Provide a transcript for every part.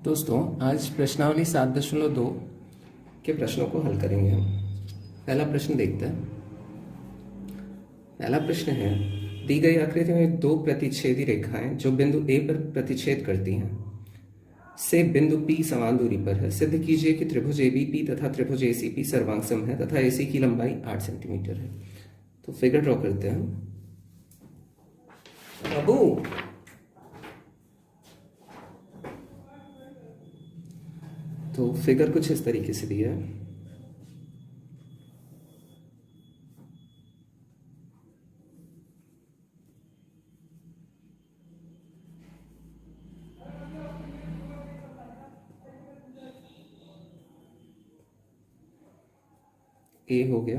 दोस्तों, आज प्रश्नावली 7.2 के प्रश्नों को हल करेंगे हम। पहला प्रश्न देखते हैं। पहला प्रश्न है, दी गई आकृति में दो प्रतिच्छेदी रेखाएं जो बिंदु ए पर प्रतिच्छेद करती हैं से बिंदु P समान दूरी पर है। सिद्ध कीजिए कि त्रिभुज ABP तथा त्रिभुज ACP सर्वांगसम है तथा AC की लंबाई 8 सेंटीमीटर है। तो फिगर ड्रॉ करते हैं बाबू। तो फिगर कुछ इस तरीके से दिया है। ए हो गया,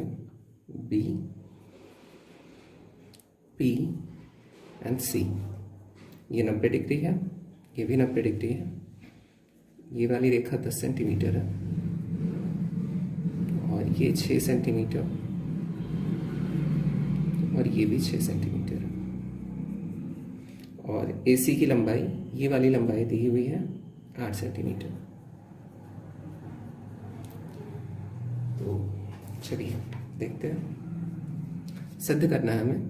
B, P एंड C। ये 90 डिग्री है, ये भी 90 डिग्री है। ये वाली रेखा 10 सेंटीमीटर है और ये 6 सेंटीमीटर और ये भी 6 सेंटीमीटर है। और AC की लंबाई, ये वाली लंबाई दी हुई है 8 सेंटीमीटर। तो चलिए देखते हैं। सिद्ध करना है हमें।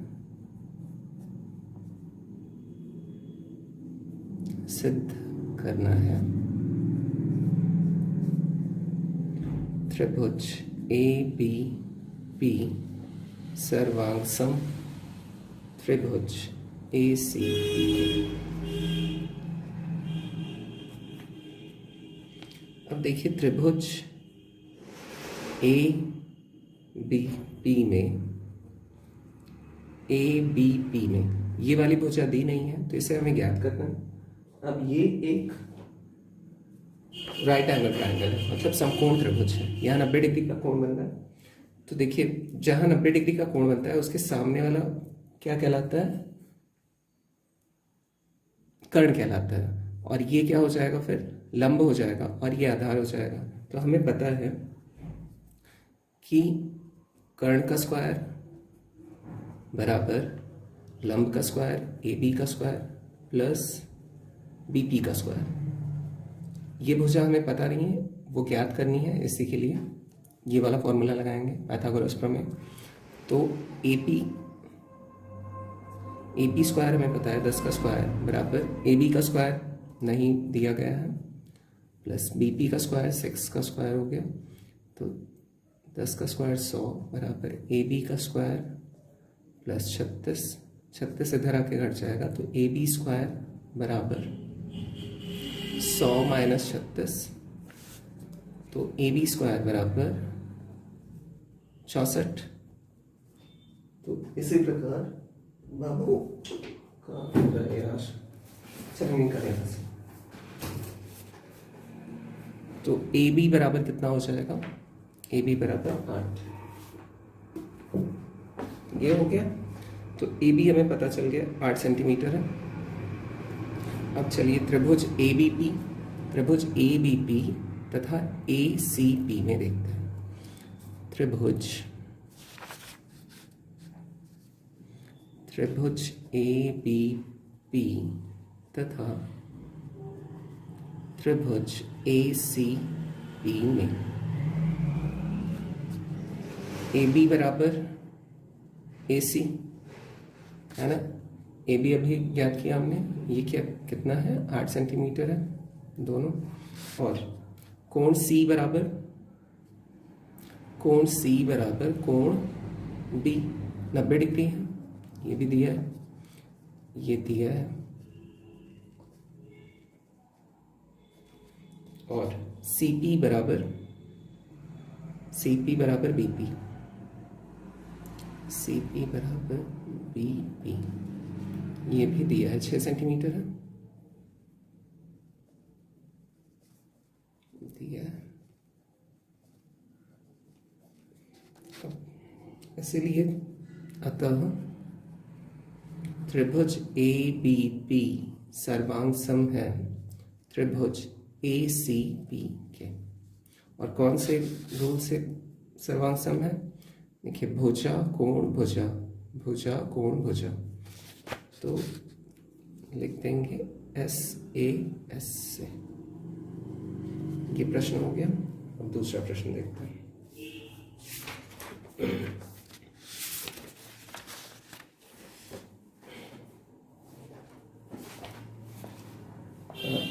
सिद्ध करना है त्रिभुज ABP सर्वांगसम त्रिभुज ACP। अब देखिए, त्रिभुज ABP में ये वाली भुजा दी नहीं है, तो इसे हमें ज्ञात करना है। अब ये एक राइट एंगल ट्राइंगल है, मतलब समकोण त्रिभुज है। यहाँ 90 डिग्री का कोण बन रहा है। तो देखिए, जहां 90 डिग्री का कोण बनता है उसके सामने वाला क्या कहलाता है? कर्ण कहलाता है। और ये क्या हो जाएगा? फिर लंब हो जाएगा और ये आधार हो जाएगा। तो हमें पता है कि कर्ण का स्क्वायर बराबर लंब का स्क्वायर AB का स्क्वायर प्लस BP का स्क्वायर। ये भुजा हमें पता नहीं है, वो ज्ञात करनी है। इसी के लिए ये वाला फॉर्मूला लगाएंगे, पाइथागोरस प्रमेय। तो AP स्क्वायर हमें पता है 10 का स्क्वायर बराबर AB का स्क्वायर नहीं दिया गया है प्लस BP का स्क्वायर 6 का स्क्वायर हो गया। तो 10 का स्क्वायर 100 बराबर AB का स्क्वायर प्लस 36 इधर आके घट जाएगा। तो AB स्क्वायर बराबर 100 माइनस 36, तो AB स्क्वायर बराबर 64। तो इसी प्रकार बाबू चलेंगे करें। तो AB बराबर कितना हो जाएगा? AB बराबर 8। ये हो गया। तो AB हमें पता चल गया 8 सेंटीमीटर है। अब चलिए त्रिभुज ABP तथा ACP में देखते हैं। त्रिभुज ABP तथा त्रिभुज ACP में AB बराबर AC है ना। AB अभी ज्ञात किया हमने। ये क्या कितना है? 8 सेंटीमीटर है दोनों। और कोण C बराबर कोण B 90 डिग्री है। ये भी दिया है, ये दिया है। और CP बराबर BP। CP बराबर BP ये भी दिया है, 6 सेंटीमीटर है दिया है। इसीलिए अतः त्रिभुज ABP सर्वांगसम है त्रिभुज ACP के। और कौन से रूल से सर्वांगसम है? देखिए, भुजा कोण भुजा। तो लिख देंगे SAS से। ये प्रश्न हो गया। अब दूसरा प्रश्न देखते हैं।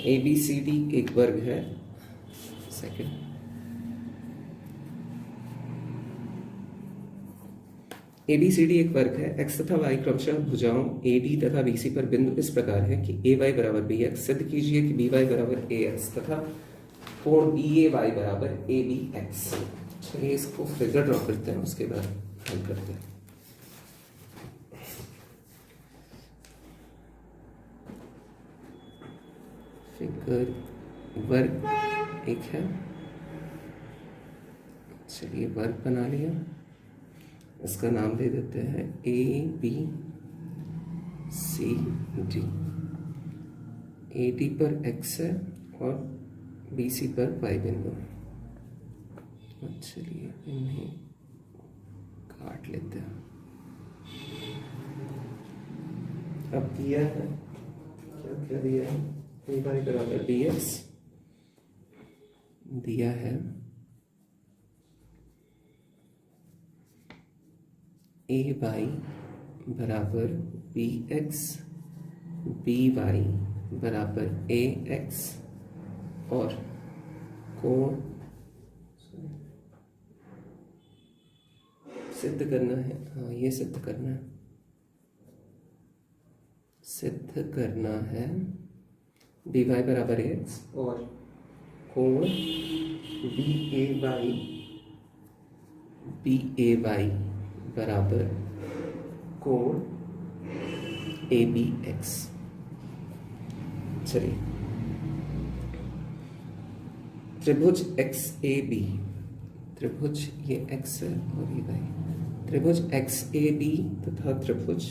ABCD एक वर्ग है। सेकंड, ABCD एक वर्ग है। x तथा y क्रमशः भुजाओं AD तथा BC पर बिंदु इस प्रकार है कि AY बराबर BX। सिद्ध कीजिए कि BY बराबर AX तथा कोण BAY बराबर ABX। चलिए इसको फिगर ड्रॉ करते हैं, उसके बाद हल करते हैं। फिगर वर्ग एक है। चलिए वर्ग बना लिया, इसका नाम दे देते हैं ABCD। AD पर x है और BC पर y बिंदु। चलिए इन्हें काट लेते हैं। अब दिया है, क्या क्या दिया है? AY बराबर BX दिया है, AY बराबर BX, BY बराबर AX और कोण सिद्ध करना है। हाँ, ये सिद्ध करना है, सिद्ध करना है BY बराबर AX और कोण BAY बराबर कोण ABX। चलिए त्रिभुज XAB, त्रिभुज ये x है और ये y, त्रिभुज XAB तथा त्रिभुज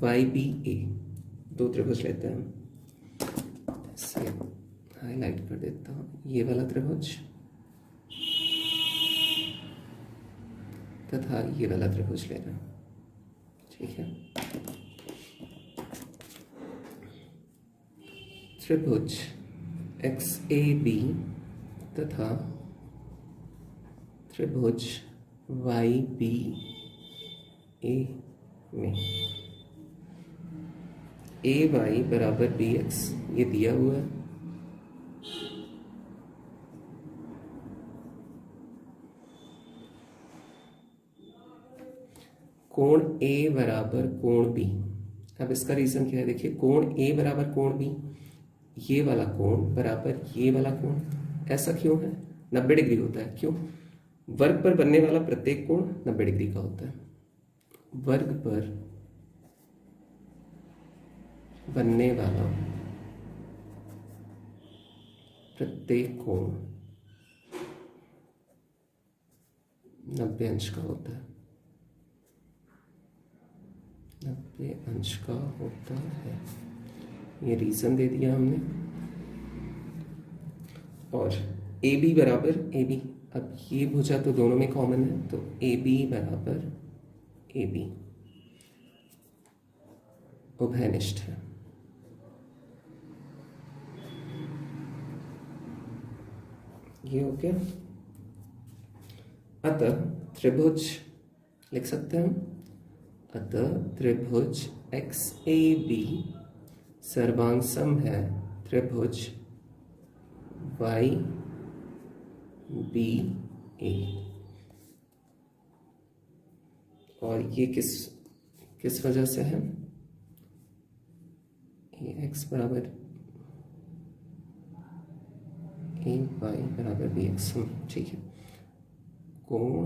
YBA, दो त्रिभुज लेते हैं। इसे हाईलाइट कर देता हूँ। ये वाला त्रिभुज तथा ये वाला त्रिभुज लेना, ठीक है। त्रिभुज XAB तथा त्रिभुज YBA में AY बराबर BX ये दिया हुआ है। कोण A बराबर कोण B। अब इसका रीजन क्या है? देखिए, कोण A बराबर कोण B, ये वाला कोण बराबर ये वाला कोण। ऐसा क्यों है? 90 डिग्री होता है। क्यों? वर्ग पर बनने वाला प्रत्येक कोण 90 डिग्री का होता है। वर्ग पर बनने वाला प्रत्येक कोण 90 अंश का होता है, 90 अंश का होता है। ये रीजन दे दिया हमने। और AB बराबर AB, अब ये भुजा तो दोनों में कॉमन है, तो AB बराबर AB उभयनिष्ठ है। ये हो गया। अतः त्रिभुज लिख सकते हैं हम, अतः त्रिभुज XAB सर्वांग सम है त्रिभुज YBA। और ये किस वजह से है? ये x बराबर AY बराबर BX, ठीक है। कोण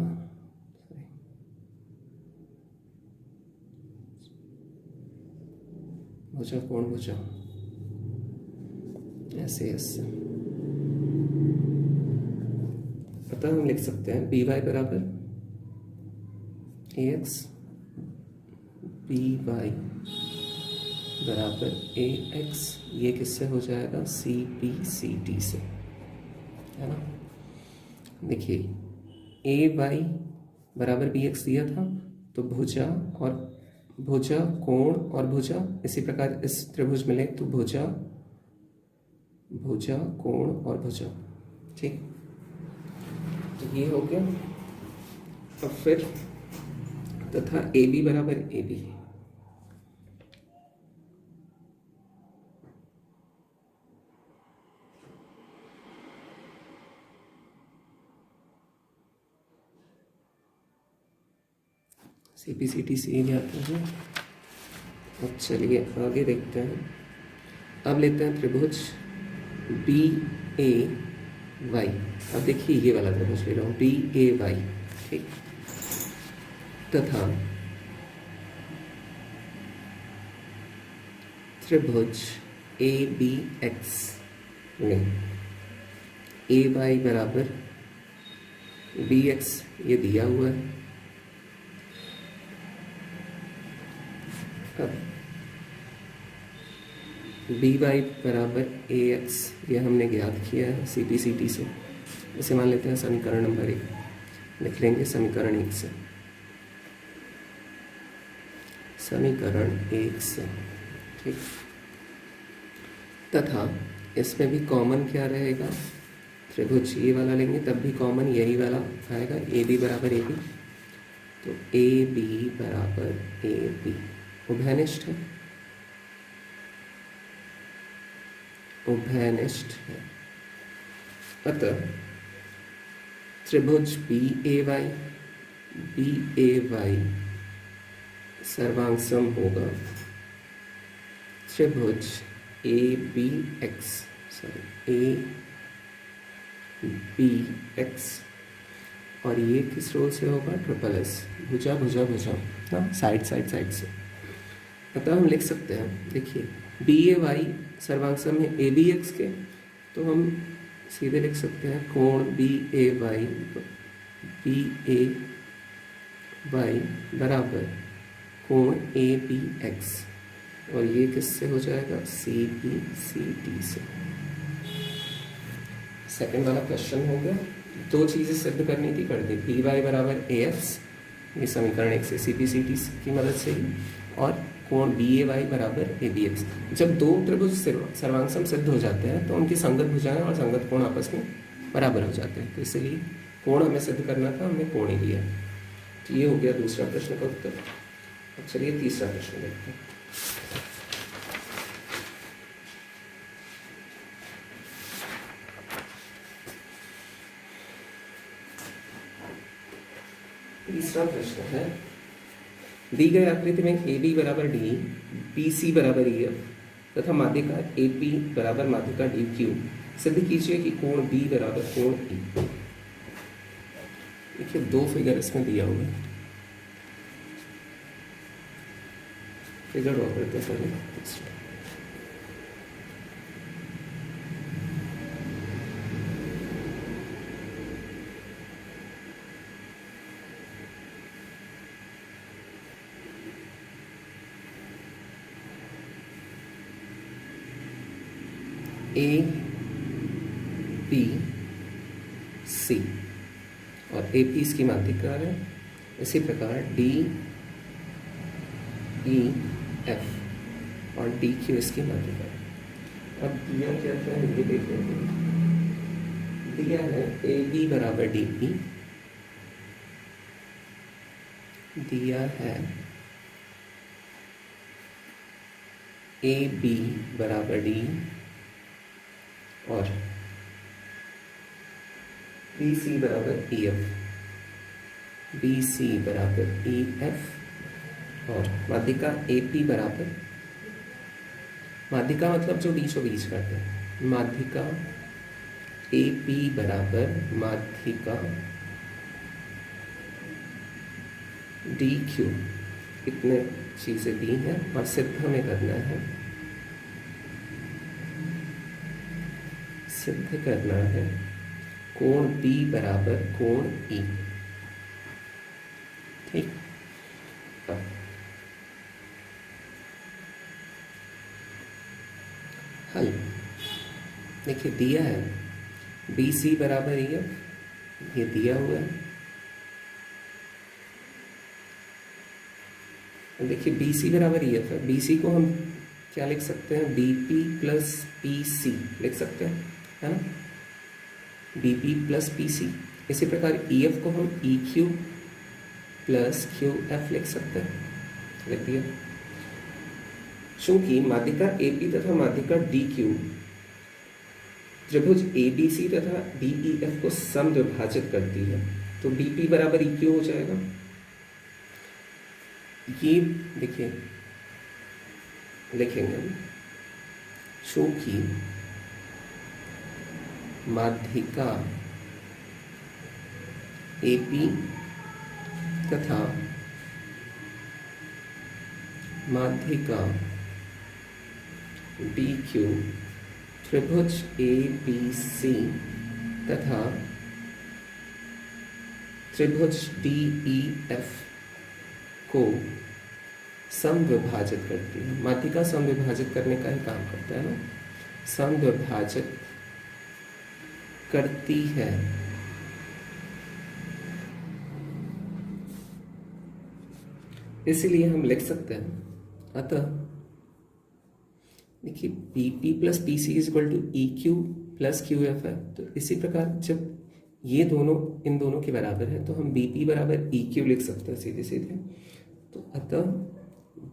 भुजा, कोण भुजा, ऐसे ऐसे। अतः हम लिख सकते हैं BY बराबर AX, BY बराबर AX। ये किससे हो जाएगा? CBCD से, है ना। देखिए, AY बराबर BX दिया था, तो भुजा और भुजा, कोण और भुजा, इसी प्रकार इस त्रिभुज मिले तो भुजा, भुजा, कोण और भुजा, ठीक, तो ये हो गया। अब फिर तथा ए बी बराबर ए बी, CPCT से ही आता है। अब चलिए आगे देखते हैं। अब लेते हैं त्रिभुज BAY। अब देखिए ये वाला त्रिभुज ले रहा हूँ BAY, ठीक, तथा त्रिभुज ABX में AY बराबर BX ये दिया हुआ है। अब BY बराबर AX ये हमने ज्ञात किया है CPCT से। इसे मान लेते हैं समीकरण नंबर 1, लिख लेंगे समीकरण 1 से, समीकरण 1 से, ठीक। तथा इसमें भी कॉमन क्या रहेगा, त्रिभुज ये वाला लेंगे तब भी कॉमन यही वाला आएगा, AB बराबर AB। तो AB बराबर AB उभयनिष्ठ है, उभयनिष्ठ है। अतः त्रिभुज BAY सर्वांग होगा त्रिभुज ABX और ये किस रोल से होगा, ट्रिपल S, भुजा भुजा भुजा, हाँ, साइड साइड साइड से। अतः हम लिख सकते हैं, देखिए BAY सर्वांग है ABX के, तो हम सीधे लिख सकते हैं कोण BAY बराबर कोण ABX, और ये किससे हो जाएगा, CPCT से। सेकंड वाला क्वेश्चन हो गया। दो चीज़ें सिद्ध करनी थी, कर दी। BY बराबर AX ये समीकरण 1 से CPCT की मदद से ही, और कोण BAY बराबर ABX। जब दो त्रिभुज सर्वांग सिद्ध हो जाते हैं तो उनकी संगत भुजाएं और संगत कोण आपस में बराबर हो जाते हैं, तो इसलिए कोण हमें सिद्ध करना था, हमने कोण ही लिया। तो ये हो गया दूसरा प्रश्न का उत्तर। अब चलिए तीसरा प्रश्न देखते हैं। तीसरा प्रश्न है, दी गई आकृति में AB बराबर D, BC बराबर EF तथा माध्यिका AP बराबर माध्यिका DQ सिद्ध कीजिए कि कोण B बराबर कोण E। देखिए दो फिगर इसमें दिया हुआ है, फिगर ड्रॉ करते हैं पहले। ABC और AP इसकी माध्यिका है, इसी प्रकार DEF और DQ इसकी माध्यिका है। अब दिया क्या था, ये देखिए दिया है AB बराबर DP, दिया है AB बराबर D और BC बराबर EF, BC बराबर EF और माध्यिका AP बराबर, माध्यिका मतलब जो बीचों बीच करते हैं, माध्यिका AP बराबर माध्यिका DQ। इतने चीज़ें दी हैं और सिद्ध हमें करना है, सिद्ध करना है कोण B बराबर कोण E, ठीक। हल देखिए दिया है BC बराबर EF, ये दिया हुआ है। देखिए BC बराबर EF है, BC को हम क्या लिख सकते हैं, BP प्लस PC लिख सकते हैं, है ना। B P plus P C. इसी प्रकार ई एफ को हम E Q plus Q F लिख सकते हैं, लिख दिया। चूंकि माध्यिका ए पी तथा माध्यिका डी क्यू त्रिभुज ए बी सी तथा डी ई एफ को समद्विभाजित करती है, तो डी पी बराबर ई क्यू हो जाएगा। ये देखिए लिखेंगे हम, चूंकि माध्यिका ए पी तथा माध्यिका डी क्यू त्रिभुज ए बी सी तथा त्रिभुज डी ई एफ को समविभाजित करती है। माध्यिका समविभाजित करने का ही काम करता है ना, समविभाजित करती है। इसलिए हम लिख सकते हैं, अतः देखिए B P plus P C is equal to E Q plus Q F है। तो इसी प्रकार जब ये दोनों इन दोनों के बराबर है तो हम बी पी बराबर ई क्यू लिख सकते हैं सीधे सीधे। तो अतः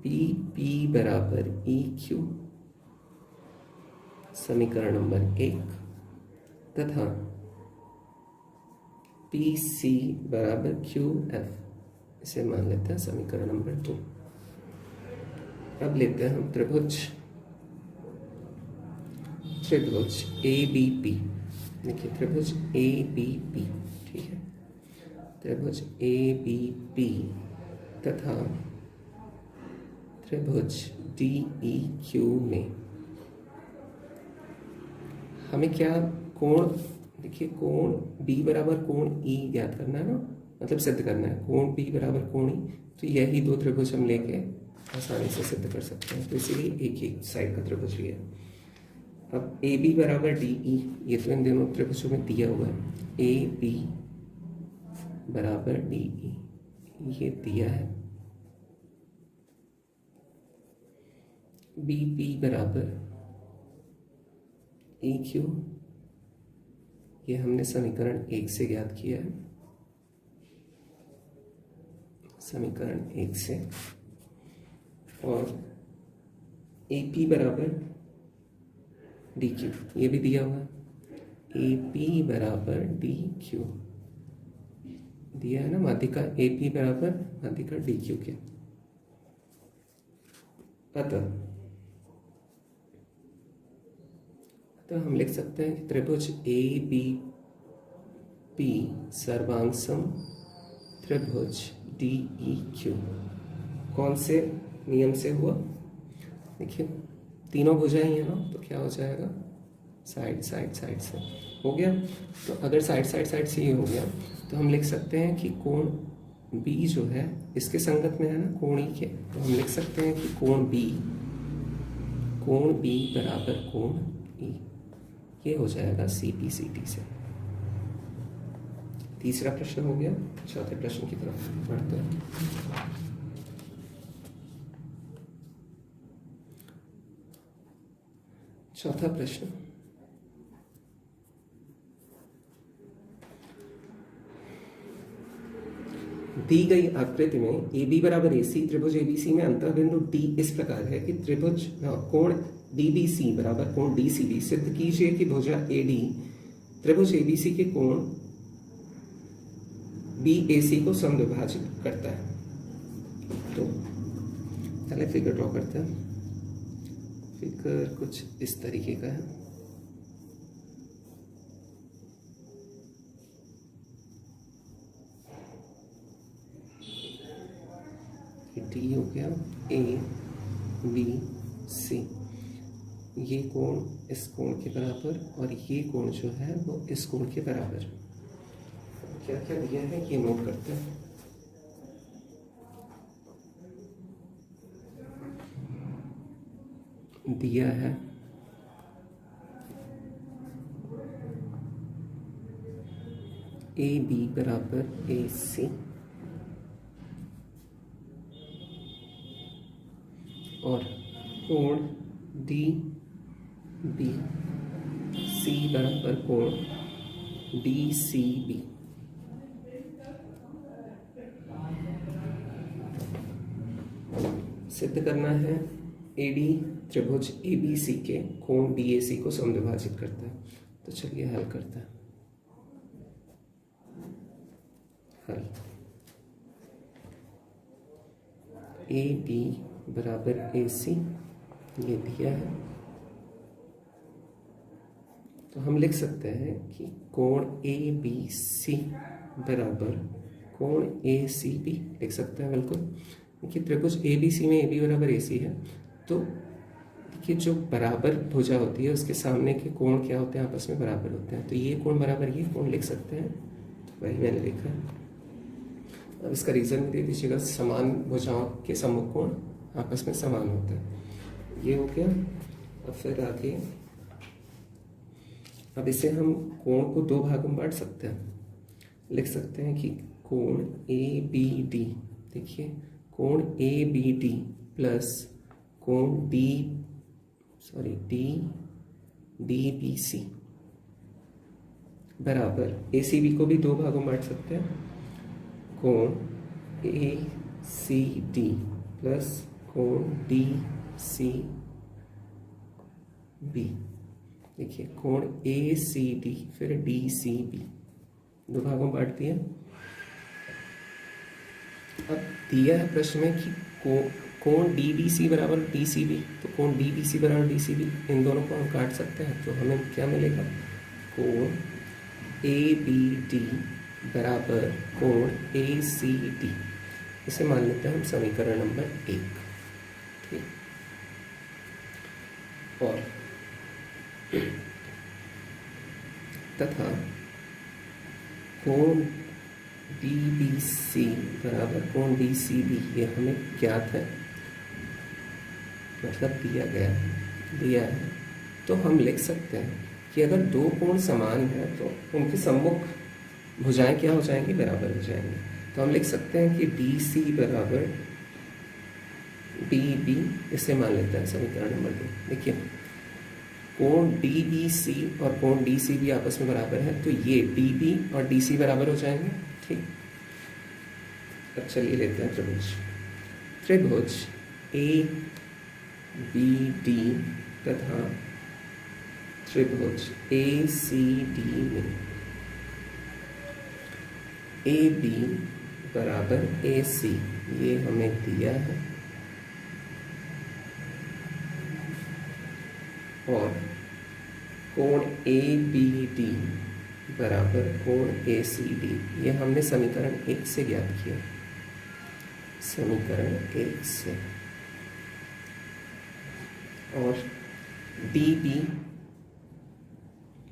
बी पी बराबर ई क्यू समीकरण नंबर 1 तथा पी सी बराबर क्यू एफ, इसे मान लेते हैं समीकरण नंबर 2। अब लेते हैं हम त्रिभुज ए बी पी। देखिए त्रिभुज ए बी पी, ठीक है, त्रिभुज ए बी पी तथा त्रिभुज डी ई क्यू में हमें क्या कोण, देखिए कोण B बराबर कोण E ज्ञात करना है ना, मतलब सिद्ध करना है कोण B बराबर कोण E। तो यही दो त्रिभुज हम लेके आसानी से सिद्ध कर सकते हैं, तो इसीलिए एक ही साइड का त्रिभुज लिया। अब ए बी बराबर डी ई, ये तो इन दोनों त्रिभुजों में दिया हुआ है। ए बी बराबर डी ई ये दिया है। बी पी बराबर ई क्यू, ये हमने समीकरण 1 से ज्ञात किया है, समीकरण 1 से। और ए पी बराबर डी क्यू ये भी दिया हुआ है। ए पी बराबर डी क्यू दिया है ना, माध्यिका ए पी बराबर माध्यिका डी क्यू के। अतः हम लिख सकते हैं कि त्रिभुज ए बी पी सर्वांगसम त्रिभुज डी ई क्यू कौन से नियम से हुआ? देखिए तीनों भुजाएं हैं ना, तो क्या हो जाएगा, साइड साइड साइड से हो गया। तो अगर साइड साइड साइड से ये हो गया तो हम लिख सकते हैं कि कोण B जो है इसके संगत में है ना कोण E के, तो हम लिख सकते हैं कि कोण B बराबर कोण E, ये हो जाएगा CPCT से। तीसरा प्रश्न हो गया। चौथे प्रश्न की तरफ बढ़ते हैं। चौथा प्रश्न, दी गई आकृति में ए बी बराबर ए सी त्रिभुज एबीसी में अंतःबिंदु डी इस प्रकार है कि त्रिभुज कोण डीबीसी बराबर कोण डीसीबी। सिद्ध कीजिए कि भुजा एडी त्रिभुज एबीसी के कोण बीएसी को समद्विभाजित करता है। तो पहले फिगर ड्रॉ करते हैं। फिगर कुछ इस तरीके का है। डी हो गया ए बी सी, ये कोण इस कोण के बराबर और ये कोण जो है वो इस कोण के बराबर। क्या क्या दिया है ये नोट करते हैं। दिया है ए बी बराबर ए सी और कोण डी बी सी बराबर कोण DCB। सिद्ध करना है AD त्रिभुज ABC के कोण DAC को समद्विभाजित करता है। तो चलिए हल करते हैं। हल AD बराबर AC ये दिया है, तो हम लिख सकते हैं कि कोण ABC बराबर कोण ACB लिख सकते हैं। बिल्कुल देखिए त्रिभुज ABC में AB बराबर AC है, तो देखिए जो बराबर भुजा होती है उसके सामने के कोण क्या होते हैं, आपस में बराबर होते हैं। तो ये कोण बराबर ये कोण लिख सकते हैं, तो वही मैंने लिखा है। अब इसका रीज़न भी दे दीजिएगा, समान भुजाओं के सम्मुख कोण आपस में समान होते हैं। ये हो गया। अब फिर आगे, अब इसे हम कोण को दो भागों में बांट सकते हैं। लिख सकते हैं कि कोण ABD, देखिए कोण ABD प्लस कोण DBC बराबर ACB को भी दो भागों में बांट सकते हैं। कोण ACD प्लस कोण DCB। देखिए कोण ACD फिर DCB दो भागों में बांट दिया। अब दिया है प्रश्न में कि कोण DBC बराबर DCB, तो कोण DBC बराबर DCB इन दोनों को हम काट सकते हैं। तो हमें क्या मिलेगा, कोण ABD बराबर कोण ACD। इसे मान लेते हैं हम समीकरण नंबर 1। ठीक, और तथा कोण DBC बराबर कोण DCB ये हमें ज्ञात है, मतलब दिया है। तो हम लिख सकते हैं कि अगर दो कोण समान हैं तो उनके सम्मुख भुजाएं क्या हो जाएंगी, बराबर हो जाएंगी। तो हम लिख सकते हैं कि DC बराबर DB, इसे मान लेते हैं समीकरण नंबर 2। देखिए कोण DBC और कोण DCB आपस में बराबर है, तो ये DB और DC बराबर हो जाएंगे। ठीक, अब चलिए लेते हैं त्रिभुज ABD तथा त्रिभुज ACD में AB बराबर AC ये हमें दिया है, और कोण ABD बराबर कोण ACD ये हमने समीकरण 1 से ज्ञात किया। समीकरण 1 से, और DB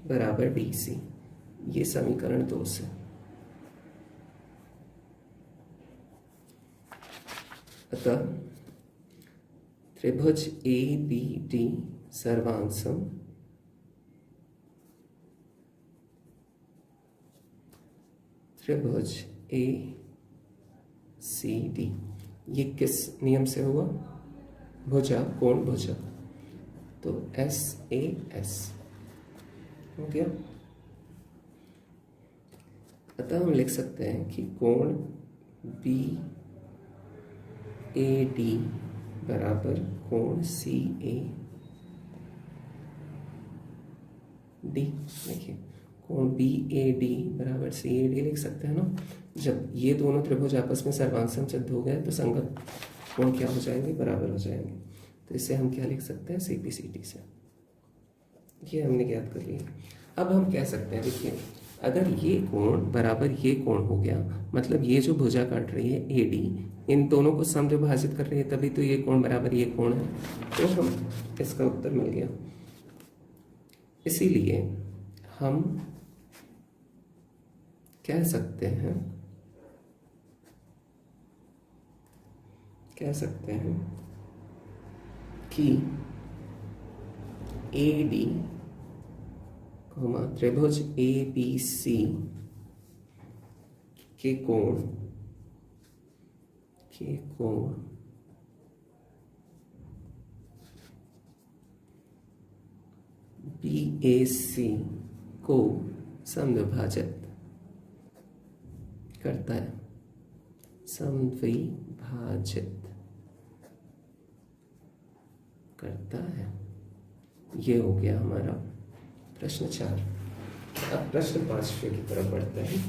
बराबर DC ये समीकरण 2 से। अतः त्रिभुज ABD सर्वांशम त्रिभुज ACD ये किस नियम से हुआ, भुजा कोण भुजा, तो SAS हो गया। अतः हम लिख सकते हैं कि कोण BAD बराबर कोण CAD। देखिए कोण BAD बराबर CAD लिख सकते हैं ना। जब ये दोनों त्रिभुज आपस में सर्वांशम सिद्ध हो गए तो संगत कोण क्या हो जाएंगे, बराबर हो जाएंगे। तो इससे हम क्या लिख सकते हैं, CPCD से। ये हमने ज्ञात कर लिया। अब हम कह सकते हैं, देखिए अगर ये कोण बराबर ये कोण हो गया, मतलब ये जो भुजा काट रही है AD इन दोनों को समद्विभाजित कर रही है, तभी तो ये कोण बराबर ये कोण है। तो हम इसका उत्तर मिल गया। इसीलिए हम कह सकते हैं कि AD त्रिभुज ABC के कोण BAC को समद्विभाजित करता है, समद्विभाजित करता है। ये हो गया हमारा प्रश्न 4। अब प्रश्न 5 की तरफ बढ़ते हैं।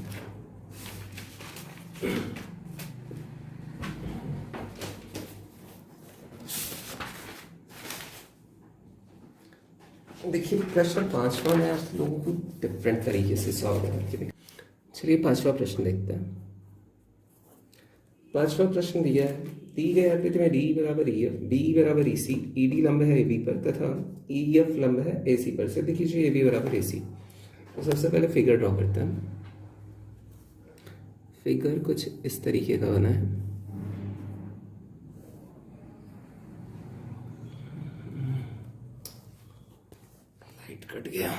देखिए प्रश्न 5वां मैं आप लोगों को डिफरेंट तरीके से सॉल्व करके देख। चलिए 5वां प्रश्न देखते हैं। 5वां प्रश्न दिया है, दी गई आकृति में डी बराबर ई एफ, बी बराबर ई सी, ई डी लंब है ए बी पर तथा ई एफ लंब है ए सी पर। से देखिए ए बी बराबर ए सी। तो सबसे पहले फिगर ड्रॉ करते हैं। फिगर कुछ इस तरीके का बना है। लाइट कट गया।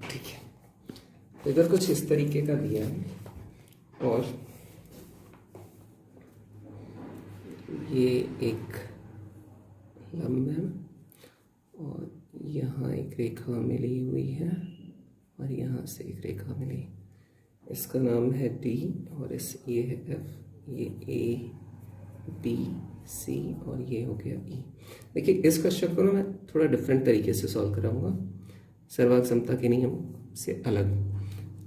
ठीक है, फिगर कुछ इस तरीके का दिया है और ये एक लंब है और यहाँ एक रेखा मिली हुई है और यहाँ से एक रेखा मिली। इसका नाम है डी और ये है एफ, ये ए बी सी और ये हो गया ई। देखिए इस क्वेश्चन को ना मैं थोड़ा डिफरेंट तरीके से सॉल्व कराऊंगा, सर्वांग समता के नियम से अलग।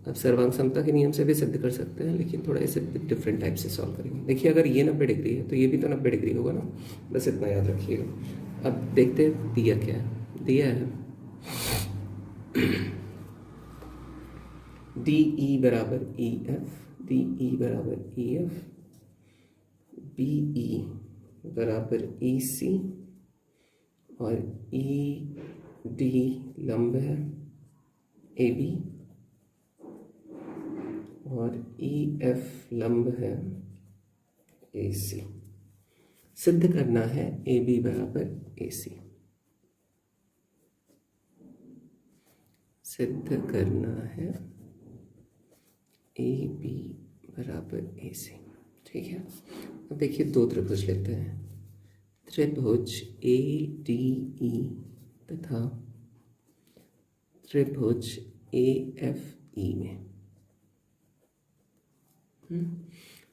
अब सर्वांग समता के नियम से भी सिद्ध कर सकते हैं, लेकिन थोड़ा इसे डिफरेंट टाइप से सॉल्व करेंगे। देखिए अगर ये 90 डिग्री है तो ये भी तो 90 डिग्री होगा ना, बस इतना याद रखिएगा। अब देखते हैं दिया क्या है। दिया है डी ई बराबर ई एफ, डी ई बराबर ई एफ, बी ई बराबर ई सी और ई डी लंब है ए बी और ई एफ लंब है ए सी। सिद्ध करना है ए बी बराबर ए सी। सिद्ध करना है ए बी बराबर ए सी। ठीक है, अब देखिए दो त्रिभुज लेते हैं। त्रिभुज ए डी ई तथा त्रिभुज ए एफ ई में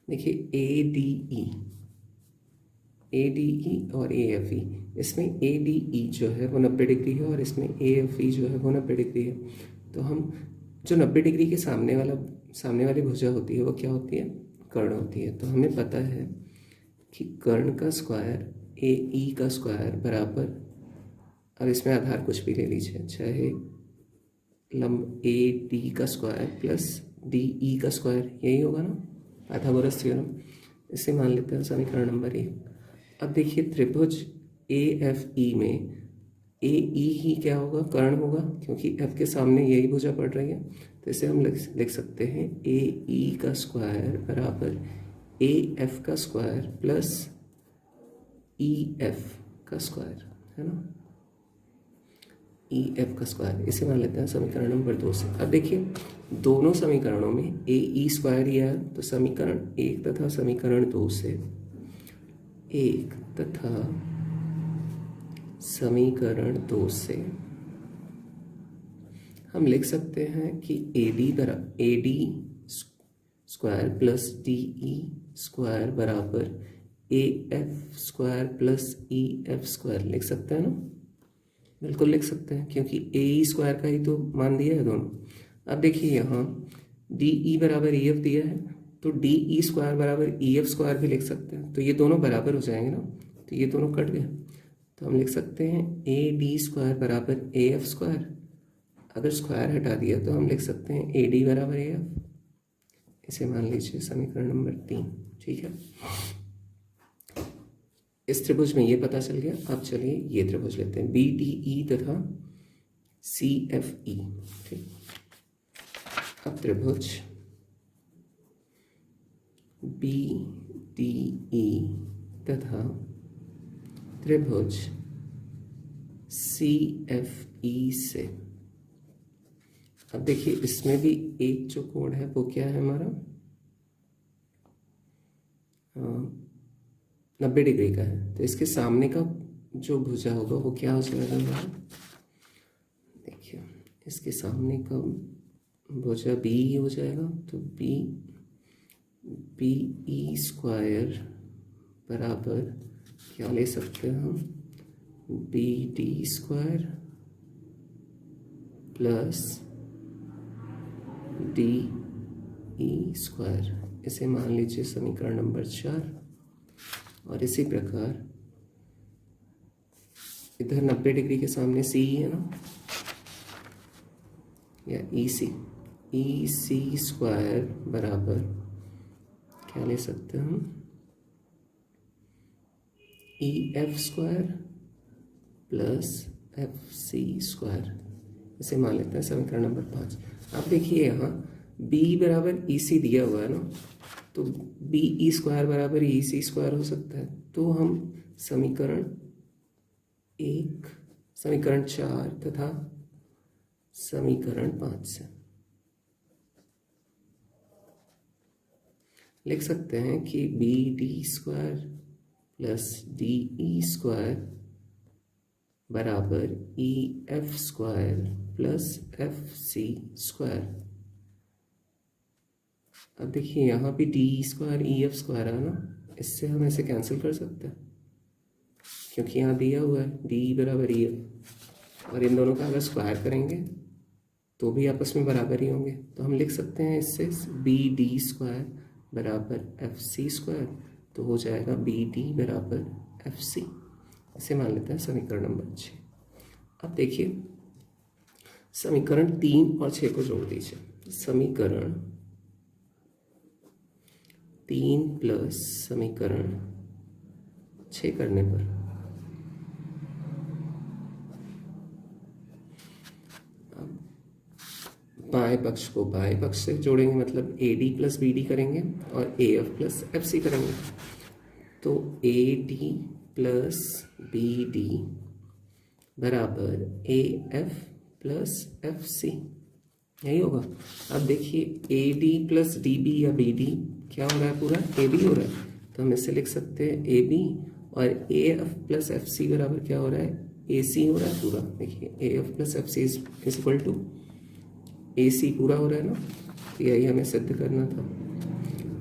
देखिए ए डी ई और ए एफ ई, इसमें ए डी ई जो है वो 90 डिग्री है और इसमें ए एफ ई जो है वो 90 डिग्री है। तो हम जो 90 डिग्री के सामने वाली भुजा होती है वो क्या होती है, कर्ण होती है। तो हमें पता है कि कर्ण का स्क्वायर ए ई का स्क्वायर बराबर, अब इसमें आधार कुछ भी ले लीजिए, चाहे लंब ए डी का स्क्वायर प्लस डी ई का स्क्वायर, यही होगा ना पाइथागोरस थ्योरम। इसे मान लेते हैं समीकरण नंबर 1। अब देखिए त्रिभुज ए एफ ई में ए ई ही क्या होगा, कर्ण होगा, क्योंकि एफ के सामने यही भुजा पड़ रही है। तो इसे हम लिख सकते हैं ए ई का स्क्वायर बराबर ए एफ का स्क्वायर प्लस ई एफ का स्क्वायर, है ना, ई एफ का स्क्वायर। इसे मान लेते हैं समीकरण नंबर 2 से। अब देखिए दोनों समीकरणों में ए ई स्क्वायर ही है, तो समीकरण 1 तथा समीकरण 2 से 1 तथा समीकरण 2 से हम लिख सकते हैं कि A D square plus D E square बराबर A F square plus E F square. लिख सकते हैं ना, बिल्कुल लिख सकते हैं, क्योंकि ए ई स्क्वायर का ही तो मान दिया है दोनों। अब देखिए यहाँ डी ई बराबर ई एफ दिया है, तो डी ई स्क्वायर बराबर ई एफ स्क्वायर भी लिख सकते हैं। तो ये दोनों बराबर हो जाएंगे ना, तो ये दोनों कट गए। तो हम लिख सकते हैं ए डी स्क्वायर बराबर ए एफ स्क्वायर। अगर स्क्वायर हटा दिया तो हम लिख सकते हैं ए डी बराबर ए एफ। इसे मान लीजिए समीकरण नंबर 3। ठीक है, इस त्रिभुज में ये पता चल गया। अब चलिए ये त्रिभुज लेते हैं बी डी ई तथा सी एफ ई। ठीक, अब त्रिभुज बी डी ई तथा त्रिभुज सी एफ ई से अब देखिए इसमें भी एक जो कोण है वो क्या है हमारा 90 डिग्री का है, तो इसके सामने का जो भुजा होगा वो क्या हो जाएगा हमारा, देखिए इसके सामने का भुजा बी हो जाएगा, तो बी ई स्क्वायर बराबर क्या ले सकते हैं हम, B D square plus D E square, इसे मान लीजिए समीकरण नंबर 4। और इसी प्रकार इधर 90 डिग्री के सामने सी है ना, या ई सी स्क्वायर बराबर क्या ले सकते हैं हम, E F square plus F C square, इसे मान लेते हैं समीकरण नंबर 5। अब देखिए यहाँ b बराबर ई सी दिया हुआ है ना, तो बी ई स्क्वायर बराबर ई सी स्क्वायर हो सकता है, तो हम समीकरण 1, समीकरण 4 तथा समीकरण 5 से लिख सकते हैं कि B D square plus D E square बराबर E F square plus F C square. अब देखिए यहाँ भी D square E F square है ना, इससे हम ऐसे कैंसिल कर सकते हैं क्योंकि यहाँ दिया हुआ है डी बराबर ई एफ, और इन दोनों का अगर स्क्वायर करेंगे तो भी आपस में बराबर ही होंगे, तो हम लिख सकते हैं इससे बी डी स्क्वायर बराबर एफ सी स्क्वायर, तो हो जाएगा बी डी बराबर एफ सी, इसे मान लेते हैं समीकरण नंबर 6। अब देखिए समीकरण 3 और 6 को जोड़ दीजिए, समीकरण 3 प्लस समीकरण 6 करने पर बाएं पक्ष को बाएं पक्ष से जोड़ेंगे, मतलब A D plus B D करेंगे और A F plus F C करेंगे, तो A D plus B D बराबर A F plus F C, यही होगा। अब देखिए A D plus D B या बी डी क्या हो रहा है, पूरा ए बी हो रहा है, तो हम इसे लिख सकते हैं ए बी, और A F plus F C बराबर क्या हो रहा है, ए सी हो रहा है पूरा। देखिए A F plus F C is equal to A C पूरा हो रहा है ना, तो यही हमें सिद्ध करना था,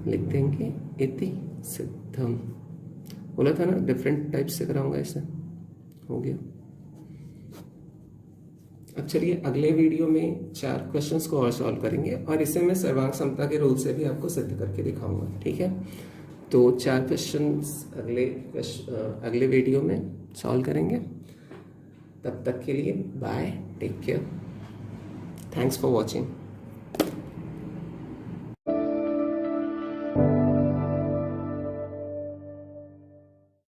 लिख देंगे इति सिद्धम। बोला था ना डिफरेंट टाइप से कराऊंगा, ऐसे हो गया। अब चलिए अगले वीडियो में 4 क्वेश्चंस को और सॉल्व करेंगे, और इसे मैं सर्वांग समता के रूल से भी आपको सिद्ध करके दिखाऊंगा, ठीक है। तो 4 क्वेश्चंस अगले वीडियो में सॉल्व करेंगे। तब तक के लिए bye, take care, thanks for watching.